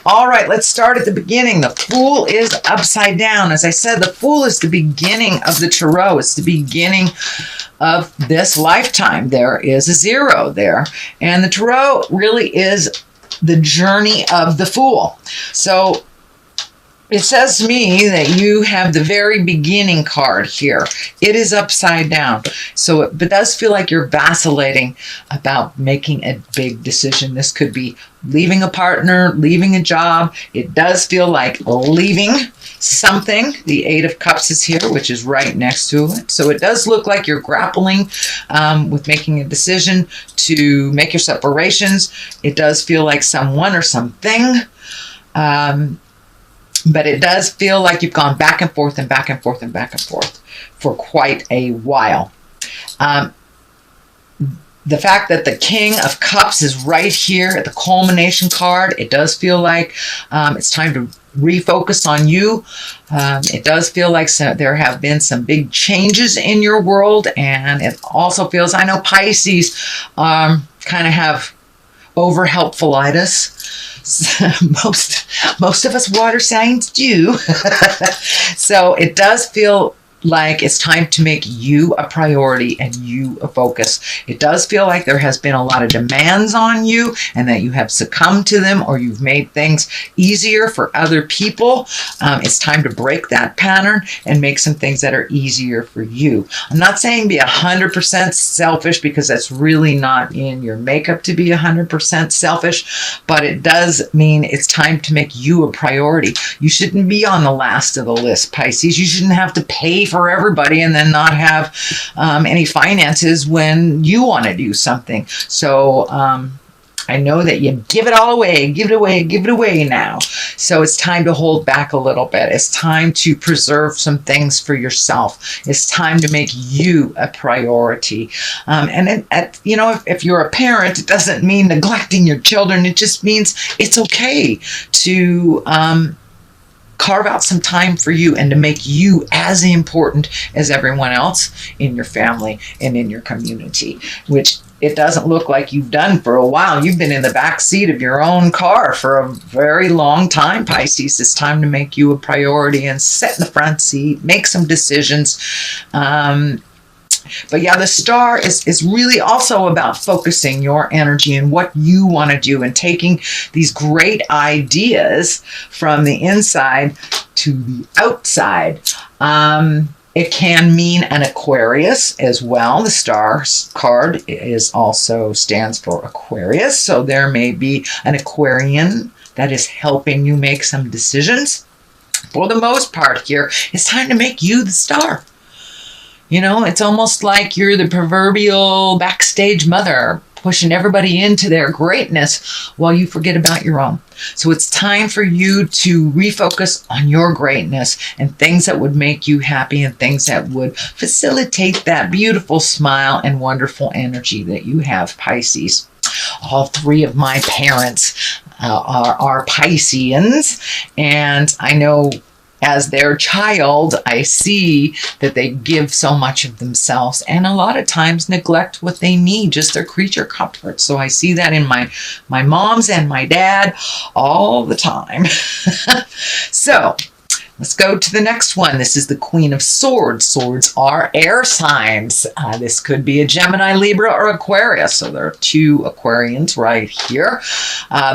All right, let's start at the beginning. The Fool is upside down. As I said, the Fool is the beginning of the Tarot. It's the beginning of this lifetime. There is a 0 there. And the Tarot really is the journey of the Fool. So it says to me that you have the very beginning card here. It is upside down. So it does feel like you're vacillating about making a big decision. This could be leaving a partner, leaving a job. It does feel like leaving something. The 8 of Cups is here, which is right next to it. So it does look like you're grappling with making a decision to make your separations. It does feel like someone or something. But it does feel like you've gone back and forth and back and forth and back and forth for quite a while. The fact that the King of Cups is right here at the culmination card, it does feel like it's time to refocus on you. It does feel like there have been some big changes in your world, and it also feels, I know Pisces kind of have over-helpfulitis. Most of us water signs do. So it does feel like it's time to make you a priority and you a focus. It does feel like there has been a lot of demands on you and that you have succumbed to them, or you've made things easier for other people. It's time to break that pattern and make some things that are easier for you. I'm not saying be 100% selfish, because that's really not in your makeup to be 100% selfish, but it does mean it's time to make you a priority. You shouldn't be on the last of the list, Pisces. You shouldn't have to pay for everybody and then not have any finances when you want to do something. So I know that you give it all away, give it away now. So it's time to hold back a little bit. It's time to preserve some things for yourself. It's time to make you a priority. If you're a parent, it doesn't mean neglecting your children. It just means it's okay to carve out some time for you and to make you as important as everyone else in your family and in your community, which it doesn't look like you've done for a while. You've been in the back seat of your own car for a very long time, Pisces. It's time to make you a priority and sit in the front seat, make some decisions. But yeah, the Star is really also about focusing your energy and what you want to do and taking these great ideas from the inside to the outside. It can mean an Aquarius as well. The Star card stands for Aquarius. So there may be an Aquarian that is helping you make some decisions. For the most part here, it's time to make you the star. You know, it's almost like you're the proverbial backstage mother, pushing everybody into their greatness while you forget about your own. So it's time for you to refocus on your greatness and things that would make you happy and things that would facilitate that beautiful smile and wonderful energy that you have, Pisces. All 3 of my parents are Pisceans, and I know as their child, I see that they give so much of themselves and a lot of times neglect what they need, just their creature comfort. So I see that in my moms and my dad all the time. So let's go to the next one. This is the Queen of Swords. Swords are air signs. This could be a Gemini, Libra, or Aquarius. So there are 2 Aquarians right here.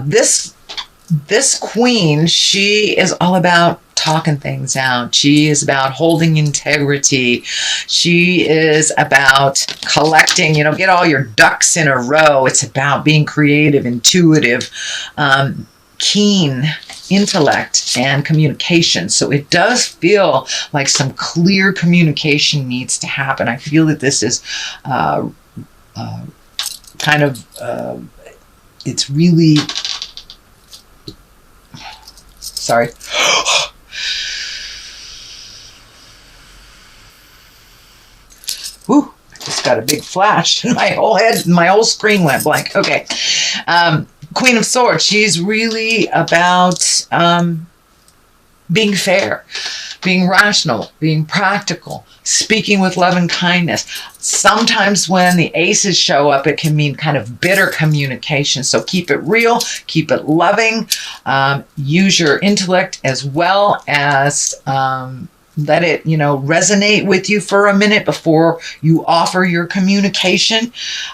This queen, she is all about talking things out. She is about holding integrity. She is about collecting, get all your ducks in a row. It's about being creative, intuitive, keen intellect and communication. So it does feel like some clear communication needs to happen. I feel that this is it's really, sorry. Whew, I just got a big flash. My whole screen went blank. Okay. Queen of Swords, she's really about being fair, being rational, being practical, speaking with love and kindness. Sometimes when the aces show up, it can mean kind of bitter communication. So keep it real, keep it loving, use your intellect as well as let it, resonate with you for a minute before you offer your communication,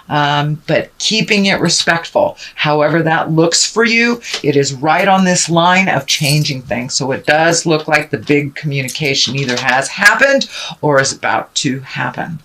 but keeping it respectful. However that looks for you, it is right on this line of changing things. So it does look like the big communication either has happened or is about to happen.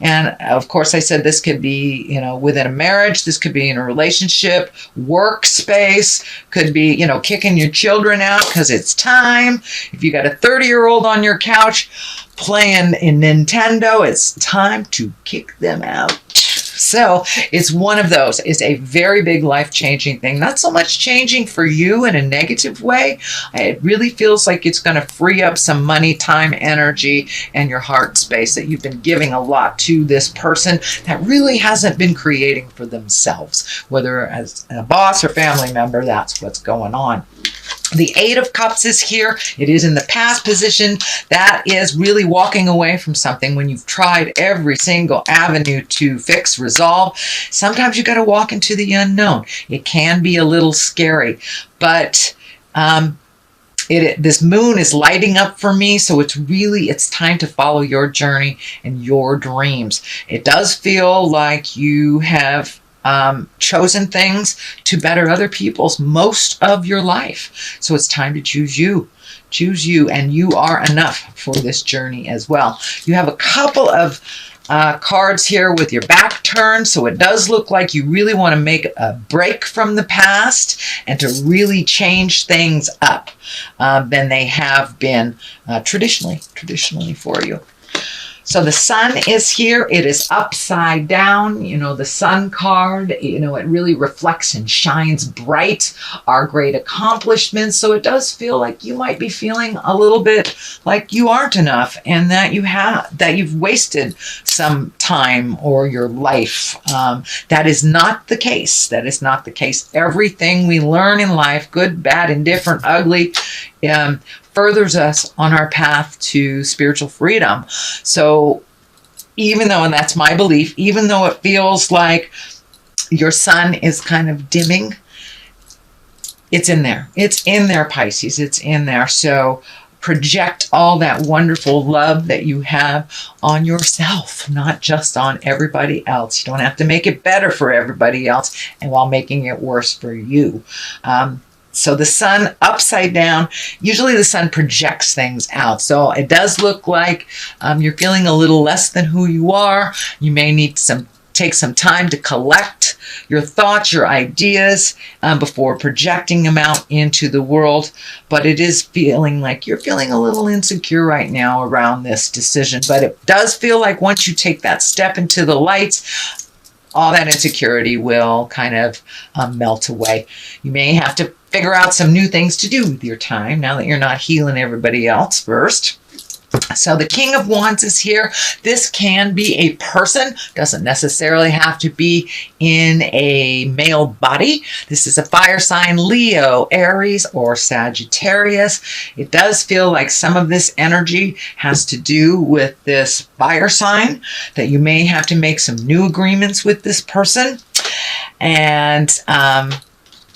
And of course, I said this could be, within a marriage, this could be in a relationship, workspace, could be, kicking your children out because it's time. If you got a 30-year-old on your couch playing in Nintendo, it's time to kick them out. So it's one of those. It's a very big life-changing thing. Not so much changing for you in a negative way. It really feels like it's going to free up some money, time, energy, and your heart space that you've been giving a lot to this person that really hasn't been creating for themselves. Whether as a boss or family member, that's what's going on. The Eight of Cups is here. It is in the past position. That is really walking away from something when you've tried every single avenue to fix, resolve. Sometimes you got to walk into the unknown. It can be a little scary, but this moon is lighting up for me, so it's time to follow your journey and your dreams. It does feel like you have chosen things to better other people's most of your life. So it's time to choose you. Choose you, and you are enough for this journey as well. You have a couple of cards here with your back turned, so it does look like you really want to make a break from the past and to really change things up than they have been traditionally for you. So the sun is here. It is upside down. The sun card, it really reflects and shines bright our great accomplishments. So it does feel like you might be feeling a little bit like you aren't enough and that you've wasted some time or your life. That is not the case. That is not the case. Everything we learn in life, good, bad, indifferent, ugly, furthers us on our path to spiritual freedom. So even though, and that's my belief, even though it feels like your sun is kind of dimming, it's in there. It's in there, Pisces. It's in there. So project all that wonderful love that you have on yourself, not just on everybody else. You don't have to make it better for everybody else and while making it worse for you. So the sun upside down, usually the sun projects things out. So it does look like you're feeling a little less than who you are. You may need to take some time to collect your thoughts, your ideas before projecting them out into the world. But it is feeling like you're feeling a little insecure right now around this decision. But it does feel like once you take that step into the lights, all that insecurity will kind of melt away. You may have to figure out some new things to do with your time now that you're not healing everybody else first. So the King of Wands is here. This can be a person, doesn't necessarily have to be in a male body. This is a fire sign, Leo, Aries, or Sagittarius. It does feel like some of this energy has to do with this fire sign, that you may have to make some new agreements with this person. And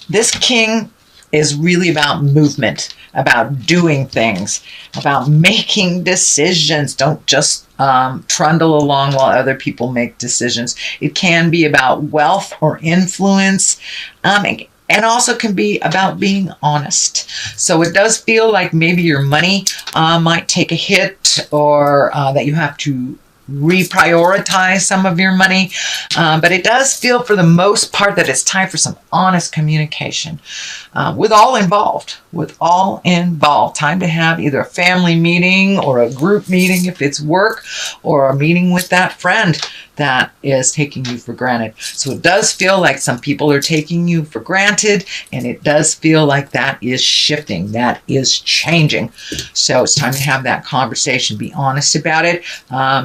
this king is really about movement, about doing things, about making decisions. Don't just trundle along while other people make decisions. It can be about wealth or influence, and also can be about being honest. So it does feel like maybe your money might take a hit, or that you have to reprioritize some of your money, but it does feel for the most part that it's time for some honest communication with all involved. Time to have either a family meeting or a group meeting if it's work, or a meeting with that friend that is taking you for granted. So it does feel like some people are taking you for granted, and it does feel like that is shifting, that is changing. So it's time to have that conversation. Be honest about it.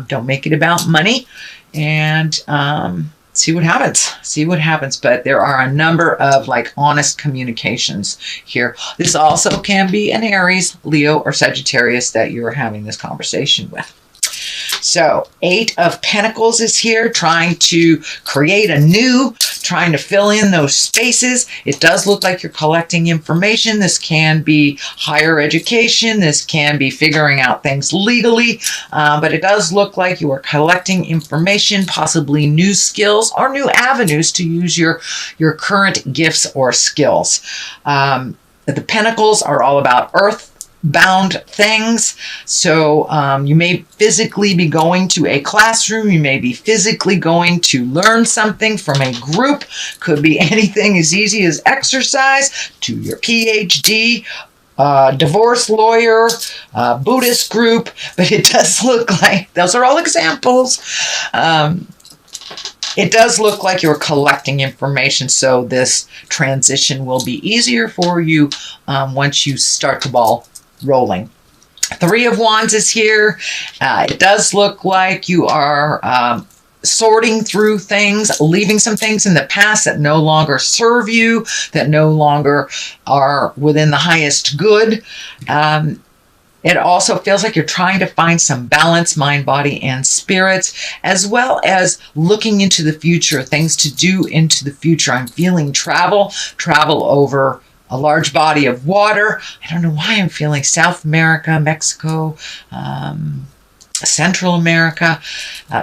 Don't make it about money. And see what happens. See what happens. But there are a number of like honest communications here. This also can be an Aries, Leo, or Sagittarius that you're having this conversation with. So 8 of Pentacles is here, trying to create anew, trying to fill in those spaces. It does look like you're collecting information. This can be higher education. This can be figuring out things legally. But it does look like you are collecting information, possibly new skills or new avenues to use your current gifts or skills. The Pentacles are all about earth bound things. So you may physically be going to a classroom. You may be physically going to learn something from a group. Could be anything as easy as exercise to your PhD, divorce lawyer, Buddhist group. But it does look like those are all examples. It does look like you're collecting information, so this transition will be easier for you once you start the ball rolling. 3 of Wands is here. It does look like you are sorting through things, leaving some things in the past that no longer serve you, that no longer are within the highest good. It also feels like you're trying to find some balance, mind, body, and spirit, as well as looking into the future, things to do into the future. I'm feeling travel over a large body of water. I don't know why I'm feeling South America, Mexico, Central America.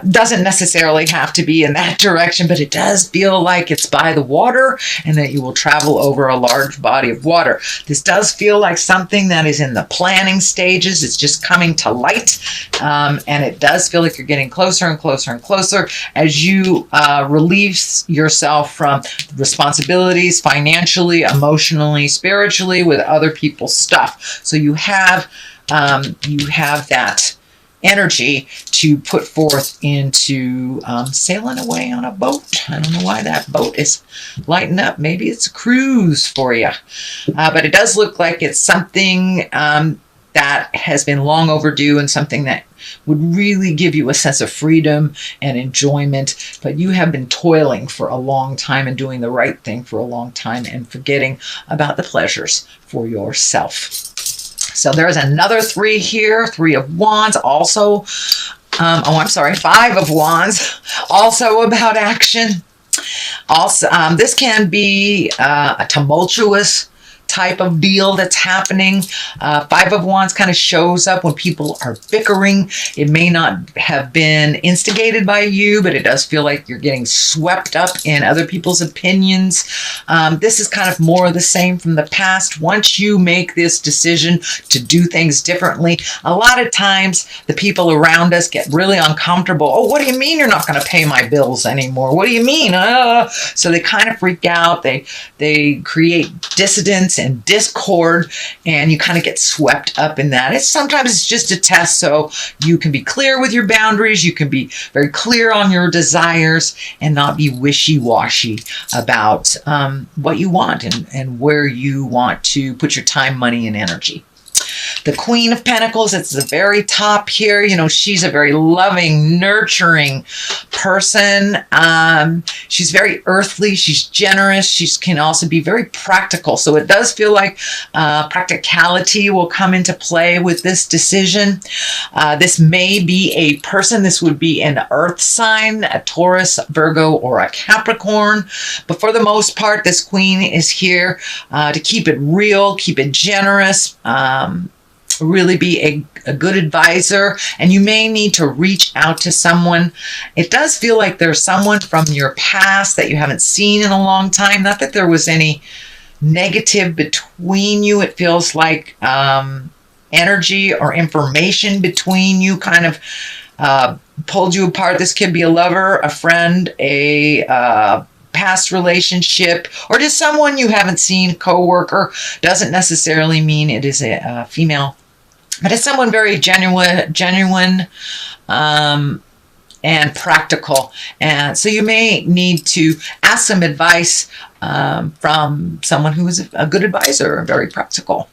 Doesn't necessarily have to be in that direction, but it does feel like it's by the water and that you will travel over a large body of water. This does feel like something that is in the planning stages. It's just coming to light. And it does feel like you're getting closer and closer and closer as you release yourself from responsibilities financially, emotionally, spiritually with other people's stuff. So you have that energy to put forth into sailing away on a boat. I don't know why that boat is lighting up. Maybe it's a cruise for you. But it does look like it's something that has been long overdue and something that would really give you a sense of freedom and enjoyment. But you have been toiling for a long time and doing the right thing for a long time and forgetting about the pleasures for yourself. So there's another 3 here, 3 of Wands, also, 5 of Wands, also about action. Also, this can be a tumultuous type of deal that's happening. 5 of Wands kind of shows up when people are bickering. It may not have been instigated by you, but it does feel like you're getting swept up in other people's opinions. This is kind of more of the same from the past. Once you make this decision to do things differently, a lot of times the people around us get really uncomfortable. Oh, what do you mean you're not going to pay my bills anymore? What do you mean? So they kind of freak out. They create dissidence and discord, and you kind of get swept up in that. Sometimes it's just a test, so you can be clear with your boundaries. You can be very clear on your desires and not be wishy-washy about what you want and where you want to put your time, money, and energy. The Queen of Pentacles, it's the very top here. You know, she's a very loving, nurturing person. She's very earthly. She's generous. She can also be very practical. So it does feel like practicality will come into play with this decision. This may be a person. This would be an earth sign, a Taurus, Virgo, or a Capricorn. But for the most part, this Queen is here to keep it real, keep it generous, really be a good advisor, and you may need to reach out to someone. It does feel like there's someone from your past that you haven't seen in a long time. Not that there was any negative between you. It feels like energy or information between you kind of pulled you apart. This could be a lover, a friend, a past relationship, or just someone you haven't seen, coworker. Doesn't necessarily mean it is a female, but it's someone very genuine and practical. And so you may need to ask some advice from someone who is a good advisor, very practical.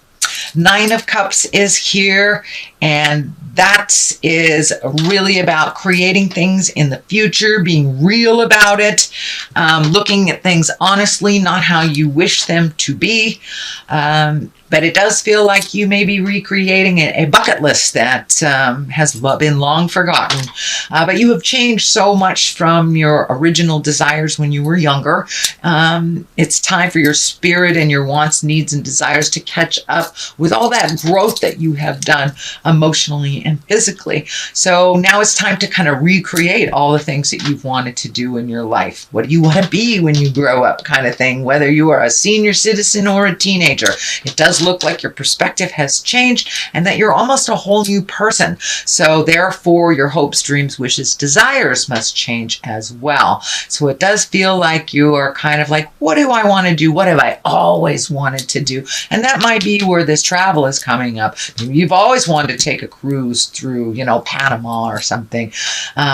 Nine of Cups is here, and that is really about creating things in the future, being real about it, looking at things honestly, not how you wish them to be. But it does feel like you may be recreating a bucket list that has been long forgotten. But you have changed so much from your original desires when you were younger. It's time for your spirit and your wants, needs, and desires to catch up with all that growth that you have done emotionally and physically. So now it's time to kind of recreate all the things that you've wanted to do in your life. What do you want to be when you grow up, kind of thing, whether you are a senior citizen or a teenager. It does look like your perspective has changed and that you're almost a whole new person. So therefore, your hopes, dreams, wishes, desires must change as well. So it does feel like you are kind of like, what do I want to do? What have I always wanted to do? And that might be where this travel is coming up. You've always wanted to take a cruise through, Panama or something.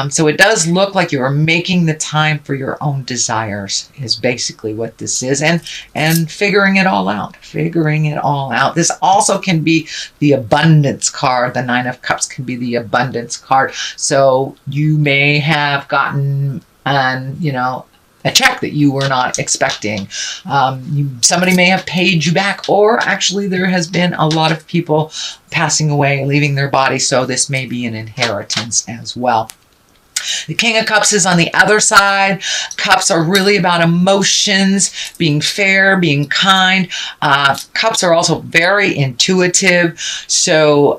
So it does look like you are making the time for your own desires is basically what this is. And figuring it all out. This also can be the abundance card. The Nine of Cups can be the abundance card. So you may have gotten a check that you were not expecting. Somebody may have paid you back, or actually there has been a lot of people passing away, leaving their body. So this may be an inheritance as well. The King of Cups is on the other side. Cups are really about emotions, being fair, being kind. Cups are also very intuitive. So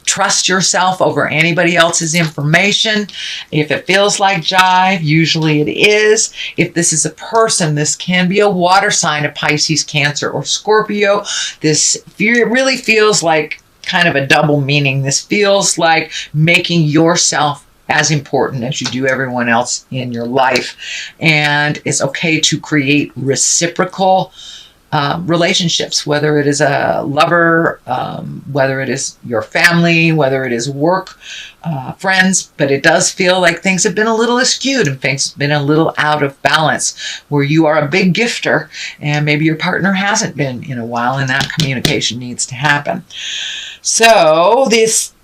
trust yourself over anybody else's information. If it feels like jive, usually it is. If this is a person, this can be a water sign of Pisces, Cancer, or Scorpio. This really feels like kind of a double meaning. This feels like making yourself as important as you do everyone else in your life. And it's okay to create reciprocal relationships, whether it is a lover, whether it is your family, whether it is work, friends. But it does feel like things have been a little askewed and things have been a little out of balance, where you are a big gifter and maybe your partner hasn't been in a while, and that communication needs to happen. So this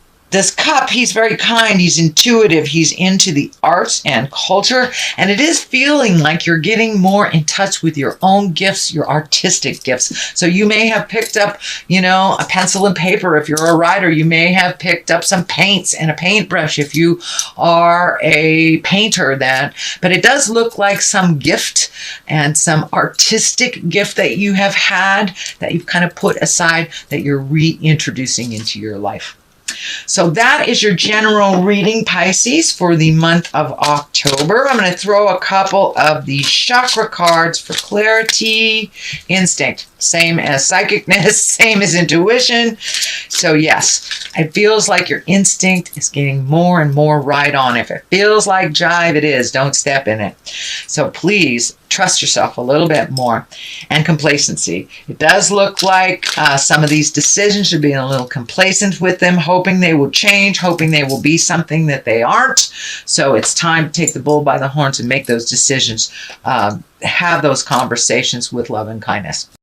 cup, he's very kind, he's intuitive, he's into the arts and culture, and it is feeling like you're getting more in touch with your own gifts, your artistic gifts. So you may have picked up, a pencil and paper. If you're a writer, you may have picked up some paints and a paintbrush if you are a painter but it does look like some gift and some artistic gift that you have had that you've kind of put aside that you're reintroducing into your life. So that is your general reading, Pisces, for the month of October. I'm going to throw a couple of the chakra cards for clarity. Instinct, same as psychicness, same as intuition. So yes, it feels like your instinct is getting more and more right on. If it feels like jive, it is. Don't step in it. So please trust yourself a little bit more. And complacency. It does look like some of these decisions, you're being a little complacent with them, hoping they will change, hoping they will be something that they aren't. So it's time to take the bull by the horns and make those decisions. Have those conversations with love and kindness.